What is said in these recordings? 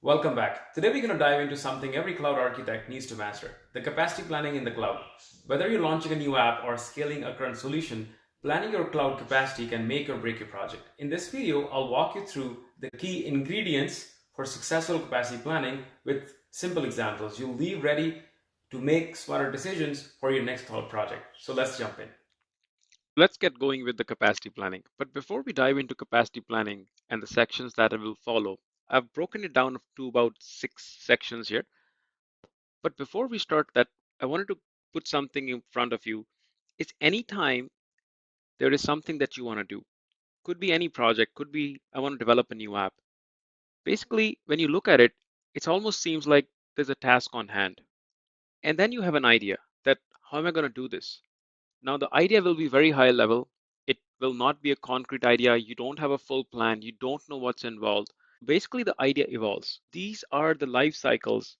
Welcome back. Today we're going to dive into something every cloud architect needs to master: the capacity planning in the cloud. Whether you're launching a new app or scaling a current solution, planning your cloud capacity can make or break your project. In this video, I'll walk you through the key ingredients for successful capacity planning with simple examples. You'll leave ready to make smarter decisions for your next cloud project. So let's jump in. Let's get going with the capacity planning. But before we dive into capacity planning and the sections that I will follow, I've broken it down to about 6 sections here. But before we start that, I wanted to put something in front of you. It's anytime there is something that you want to do. Could be any project, could be I want to develop a new app. Basically, when you look at it, it almost seems like there's a task on hand. And then you have an idea that how am I going to do this? Now, the idea will be very high level. It will not be a concrete idea. You don't have a full plan. You don't know what's involved. Basically, the idea evolves. These are the life cycles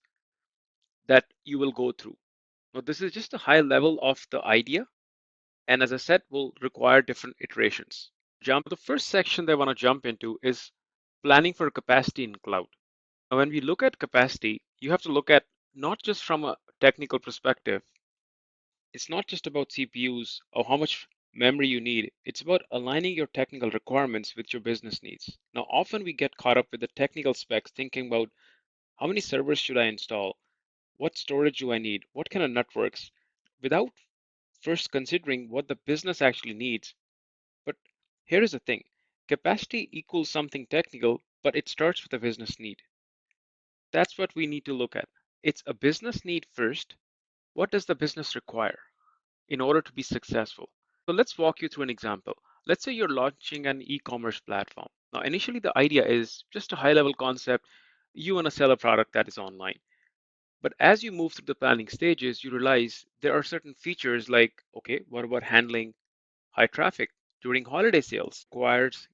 that you will go through. Now, this is just a high level of the idea. And as I said, will require different iterations. The first section that I want to jump into is planning for capacity in cloud. Now, when we look at capacity, you have to look at not just from a technical perspective. It's not just about CPUs or how much memory you need. It's about aligning your technical requirements with your business needs. Now, often we get caught up with the technical specs, thinking about how many servers should I install? What storage do I need? What kind of networks? Without first considering what the business actually needs. But here is the thing, capacity equals something technical, but it starts with a business need. That's what we need to look at. It's a business need first. What does the business require in order to be successful? So let's walk you through an example. Let's say you're launching an e-commerce platform. Now, initially the idea is just a high-level concept. You want to sell a product that is online. But as you move through the planning stages, you realize there are certain features like, okay, what about handling high traffic during holiday sales? Requires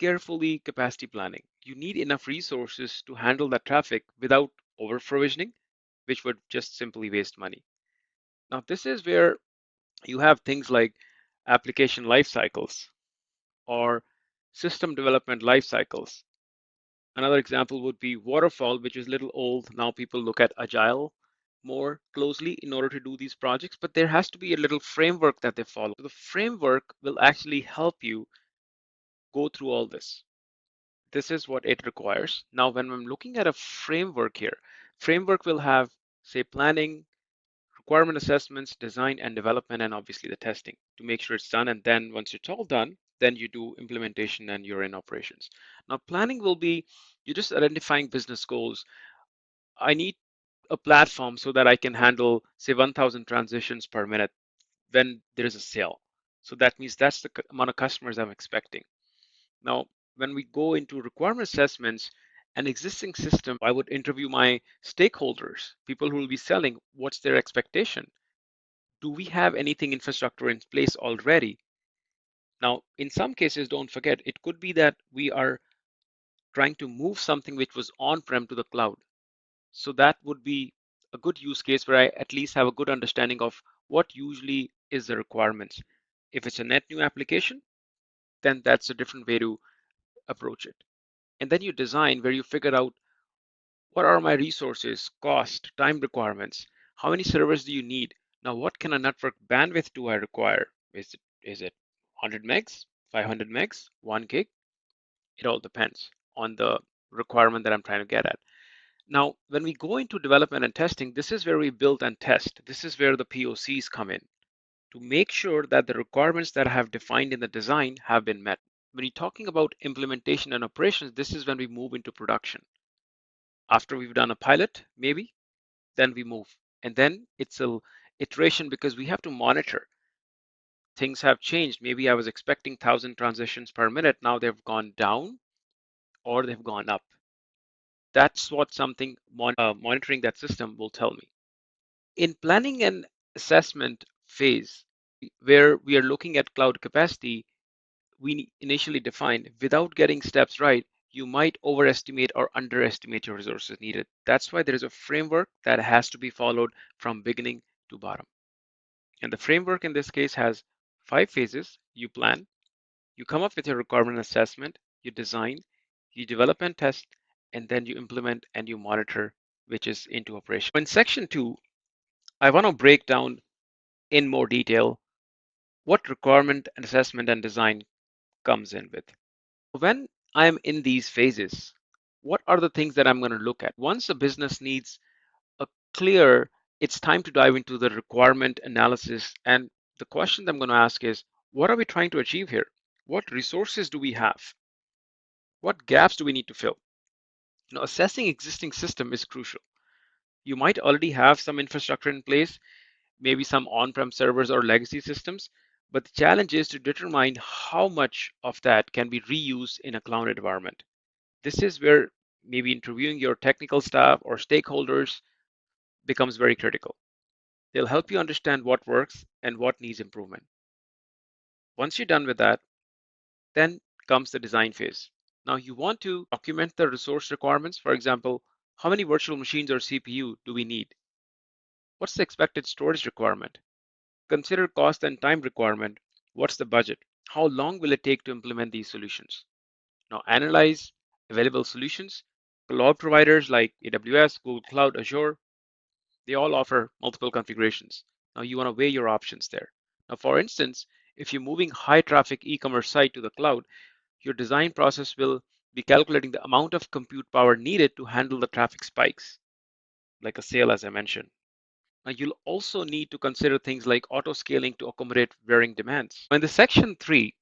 carefully capacity planning. You need enough resources to handle that traffic without over provisioning, which would just simply waste money. Now, this is where you have things like application life cycles or system development life cycles. Another example would be waterfall, which is a little old. Now people look at agile more closely in order to do these projects, but there has to be a little framework that they follow. So the framework will actually help you go through all this. This is what it requires. Now, when I'm looking at a framework here, framework will have, say, planning, requirement assessments, design and development, and obviously the testing to make sure it's done. And then once it's all done, then you do implementation and you're in operations. Now, planning will be you're just identifying business goals. I need a platform so that I can handle, say, 1,000 transitions per minute when there is a sale. So that means that's the amount of customers I'm expecting. Now, when we go into requirement assessments, an existing system, I would interview my stakeholders, people who will be selling, what's their expectation? Do we have anything infrastructure in place already? Now, in some cases, don't forget, it could be that we are trying to move something which was on-prem to the cloud. So that would be a good use case where I at least have a good understanding of what usually is the requirements. If it's a net new application, then that's a different way to approach it. And then you design where you figure out what are my resources, cost, time requirements, how many servers do you need? Now, what kind of network bandwidth do I require? Is it 100 megs, 500 megs, 1 gig? It all depends on the requirement that I'm trying to get at. Now, when we go into development and testing, this is where we build and test. This is where the POCs come in to make sure that the requirements that I have defined in the design have been met. When you're talking about implementation and operations, this is when we move into production. After we've done a pilot, maybe, then we move. And then it's a iteration because we have to monitor. Things have changed. Maybe I was expecting 1,000 transitions per minute. Now they've gone down or they've gone up. That's what something monitoring that system will tell me. In planning and assessment phase, where we are looking at cloud capacity, we initially define without getting steps right, you might overestimate or underestimate your resources needed. That's why there is a framework that has to be followed from beginning to bottom. And the framework in this case has 5 phases. You plan, you come up with your requirement assessment, you design, you develop and test, and then you implement and you monitor, which is into operation. In section 2, I want to break down in more detail what requirement and assessment and design comes in with. When I'm in these phases, what are the things that I'm going to look at? Once a business needs a clear, it's time to dive into the requirement analysis. And the question I'm going to ask is, what are we trying to achieve here? What resources do we have? What gaps do we need to fill? Assessing existing system is crucial. You might already have some infrastructure in place, maybe some on-prem servers or legacy systems, but the challenge is to determine how much of that can be reused in a cloud environment. This is where maybe interviewing your technical staff or stakeholders becomes very critical. They'll help you understand what works and what needs improvement. Once you're done with that, then comes the design phase. Now you want to document the resource requirements. For example, how many virtual machines or CPU do we need? What's the expected storage requirement? Consider cost and time requirement. What's the budget? How long will it take to implement these solutions? Now analyze available solutions. Cloud providers like AWS, Google Cloud, Azure, they all offer multiple configurations. Now you want to weigh your options there. Now, for instance, if you're moving high traffic e-commerce site to the cloud, your design process will be calculating the amount of compute power needed to handle the traffic spikes, like a sale, as I mentioned. Now, you'll also need to consider things like auto scaling to accommodate varying demands. In the section 3,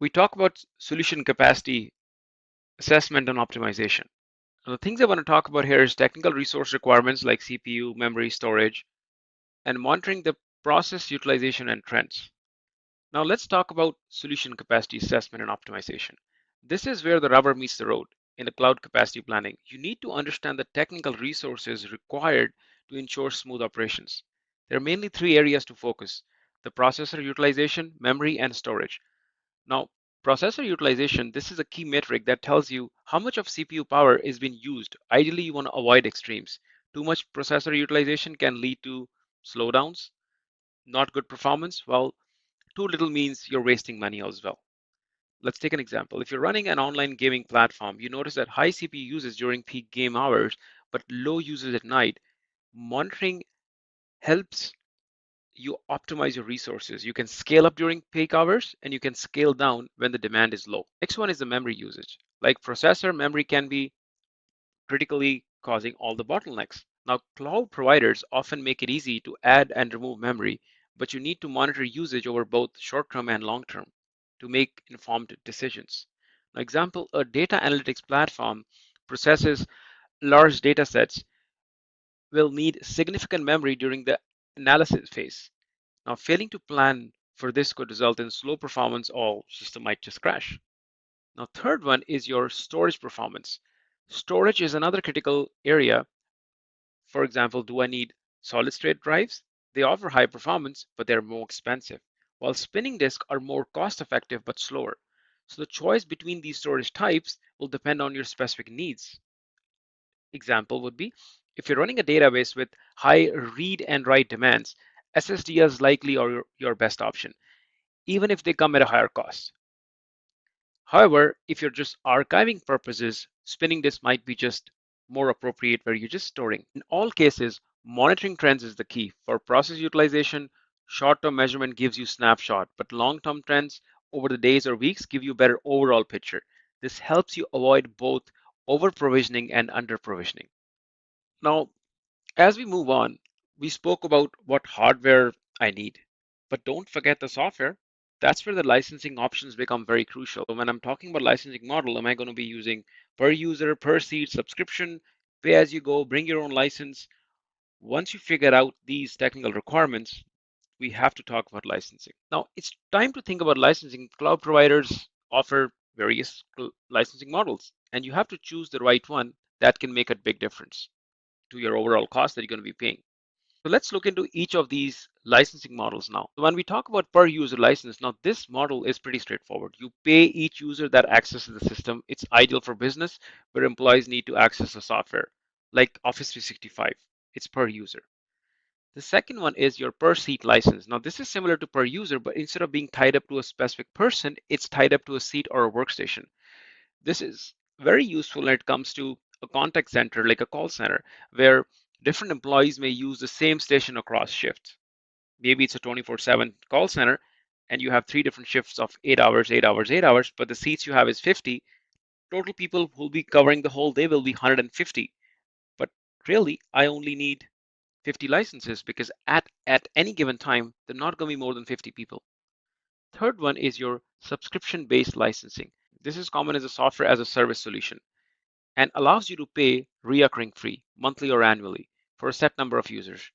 we talk about solution capacity assessment and optimization. Now, the things I want to talk about here is technical resource requirements like CPU, memory, storage, and monitoring the process utilization and trends. Now let's talk about solution capacity assessment and optimization. This is where the rubber meets the road. In the cloud capacity planning, you need to understand the technical resources required to ensure smooth operations. There are mainly three areas to focus: the processor utilization, memory, and storage. Now, processor utilization, this is a key metric that tells you how much of CPU power is being used. Ideally, you want to avoid extremes. Too much processor utilization can lead to slowdowns, not good performance, while too little means you're wasting money as well. Let's take an example. If you're running an online gaming platform, you notice that high CPU usage during peak game hours, but low usage at night. Monitoring helps you optimize your resources. You can scale up during peak hours and you can scale down when the demand is low. Next one is the memory usage. Like processor, memory can be critically causing all the bottlenecks. Now, cloud providers often make it easy to add and remove memory, but you need to monitor usage over both short-term and long-term to make informed decisions. Now, example, a data analytics platform processes large data sets will need significant memory during the analysis phase. Now, failing to plan for this could result in slow performance or system might just crash. Now, third one is your storage performance. Storage is another critical area. For example, do I need solid state drives? They offer high performance, but they're more expensive, while spinning disks are more cost effective but slower. So the choice between these storage types will depend on your specific needs. Example would be, if you're running a database with high read and write demands, SSD is likely your best option, even if they come at a higher cost. However, if you're just archiving purposes, spinning disk might be just more appropriate where you're just storing. In all cases, monitoring trends is the key. For process utilization, short-term measurement gives you snapshot, but long-term trends over the days or weeks give you a better overall picture. This helps you avoid both over-provisioning and under-provisioning. Now, as we move on, we spoke about what hardware I need, but don't forget the software. That's where the licensing options become very crucial. When I'm talking about licensing model, am I going to be using per user, per seat, subscription, pay as you go, bring your own license? Once you figure out these technical requirements, we have to talk about licensing. Now, it's time to think about licensing. Cloud providers offer various licensing models, and you have to choose the right one that can make a big difference to your overall cost that you're going to be paying. So let's look into each of these licensing models now. When we talk about per user license, now this model is pretty straightforward. You pay each user that accesses the system. It's ideal for business where employees need to access the software, like Office 365. It's per user. The second one is your per seat license. Now this is similar to per user, but instead of being tied up to a specific person, it's tied up to a seat or a workstation. This is very useful when it comes to a contact center like a call center, where different employees may use the same station across shifts. Maybe it's a 24/7 call center and you have three different shifts of 8 hours, 8 hours, 8 hours, but the seats you have is 50. Total people who will be covering the whole day will be 150. But really, I only need 50 licenses because at any given time, they're not going to be more than 50 people. Third one is your subscription-based licensing. This is common as a software as a service solution and allows you to pay reoccurring fee, monthly or annually, for a set number of users.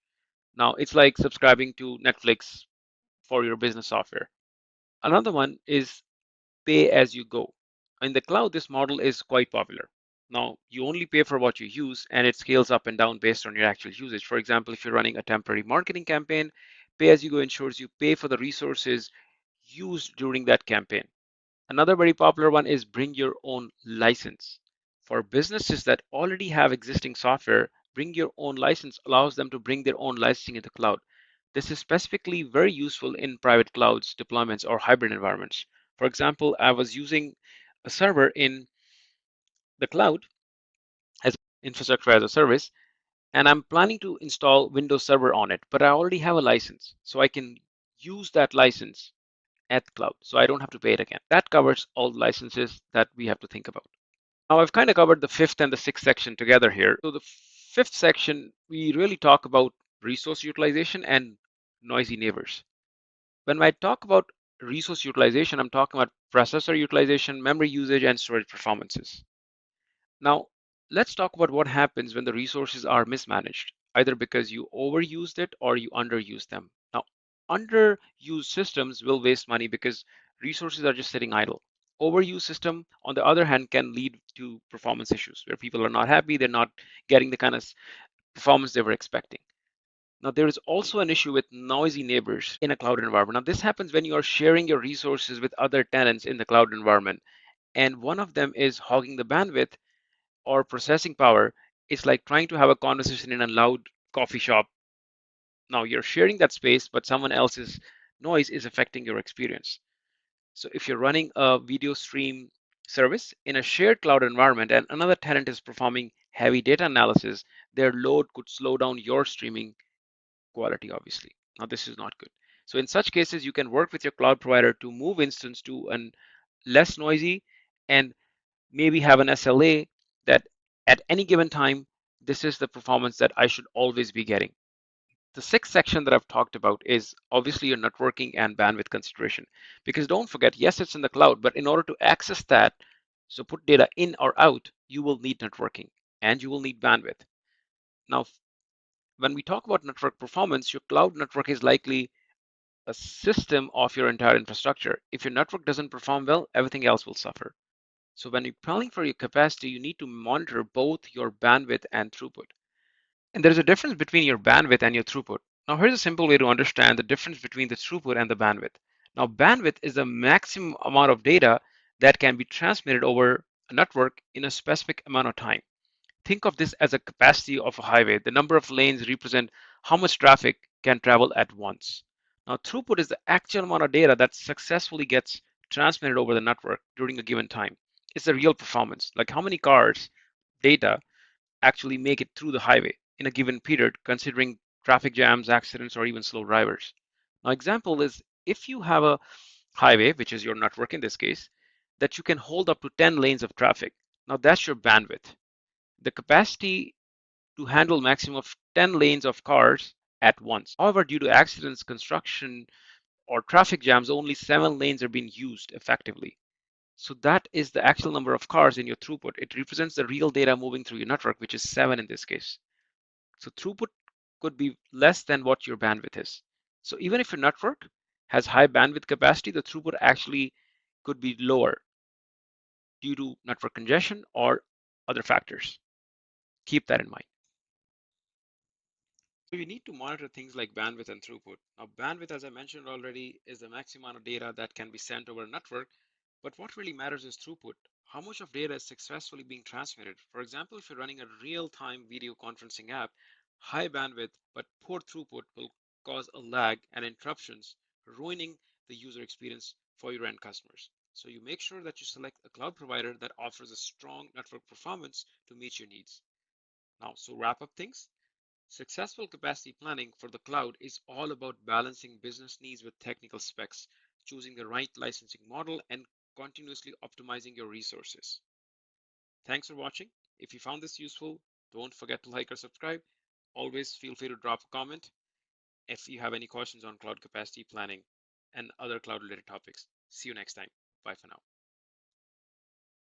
Now, it's like subscribing to Netflix for your business software. Another one is pay as you go. In the cloud, this model is quite popular. Now, you only pay for what you use, and it scales up and down based on your actual usage. For example, if you're running a temporary marketing campaign, pay as you go ensures you pay for the resources used during that campaign. Another very popular one is bring your own license. For businesses that already have existing software, bring your own license allows them to bring their own licensing in the cloud. This is specifically very useful in private clouds, deployments, or hybrid environments. For example, I was using a server in the cloud as infrastructure as a service, and I'm planning to install Windows Server on it, but I already have a license, so I can use that license at the cloud, so I don't have to pay it again. That covers all the licenses that we have to think about. Now, I've kind of covered the fifth and the sixth section together here. So the fifth section, we really talk about resource utilization and noisy neighbors. When I talk about resource utilization, I'm talking about processor utilization, memory usage, and storage performances. Now, let's talk about what happens when the resources are mismanaged, either because you overused it or you underused them. Now, underused systems will waste money because resources are just sitting idle. Overused system, on the other hand, can lead to performance issues where people are not happy, they're not getting the kind of performance they were expecting. Now, there is also an issue with noisy neighbors in a cloud environment. Now, this happens when you are sharing your resources with other tenants in the cloud environment, and one of them is hogging the bandwidth or processing power. It's like trying to have a conversation in a loud coffee shop. Now you're sharing that space, but someone else's noise is affecting your experience. So if you're running a video stream service in a shared cloud environment and another tenant is performing heavy data analysis, their load could slow down your streaming quality, obviously. Now this is not good. So in such cases, you can work with your cloud provider to move instance to an less noisy and maybe have an SLA that at any given time, this is the performance that I should always be getting. The sixth section that I've talked about is obviously your networking and bandwidth consideration. Because don't forget, yes, it's in the cloud, but in order to access that, so put data in or out, you will need networking and you will need bandwidth. Now, when we talk about network performance, your cloud network is likely a system of your entire infrastructure. If your network doesn't perform well, everything else will suffer. So when you're planning for your capacity, you need to monitor both your bandwidth and throughput. And there's a difference between your bandwidth and your throughput. Now, here's a simple way to understand the difference between the throughput and the bandwidth. Now, bandwidth is the maximum amount of data that can be transmitted over a network in a specific amount of time. Think of this as a capacity of a highway. The number of lanes represent how much traffic can travel at once. Now, throughput is the actual amount of data that successfully gets transmitted over the network during a given time. It's the real performance, like how many cars data actually make it through the highway in a given period, considering traffic jams, accidents, or even slow drivers. Now, example is if you have a highway, which is your network in this case, that you can hold up to 10 lanes of traffic. Now, that's your bandwidth. The capacity to handle maximum of 10 lanes of cars at once. However, due to accidents, construction, or traffic jams, only 7 lanes are being used effectively. So that is the actual number of cars in your throughput. It represents the real data moving through your network, which is 7 in this case. So throughput could be less than what your bandwidth is. So even if your network has high bandwidth capacity, the throughput actually could be lower due to network congestion or other factors. Keep that in mind. So you need to monitor things like bandwidth and throughput. Now, bandwidth, as I mentioned already, is the maximum amount of data that can be sent over a network. But what really matters is throughput. How much of data is successfully being transmitted? For example, if you're running a real-time video conferencing app, high bandwidth but poor throughput will cause a lag and interruptions, ruining the user experience for your end customers. So you make sure that you select a cloud provider that offers a strong network performance to meet your needs. Now, so wrap up things. Successful capacity planning for the cloud is all about balancing business needs with technical specs, choosing the right licensing model, and continuously optimizing your resources. Thanks for watching. If you found this useful, don't forget to like or subscribe. Always feel free to drop a comment if you have any questions on cloud capacity planning and other cloud related topics. See you next time. Bye for now.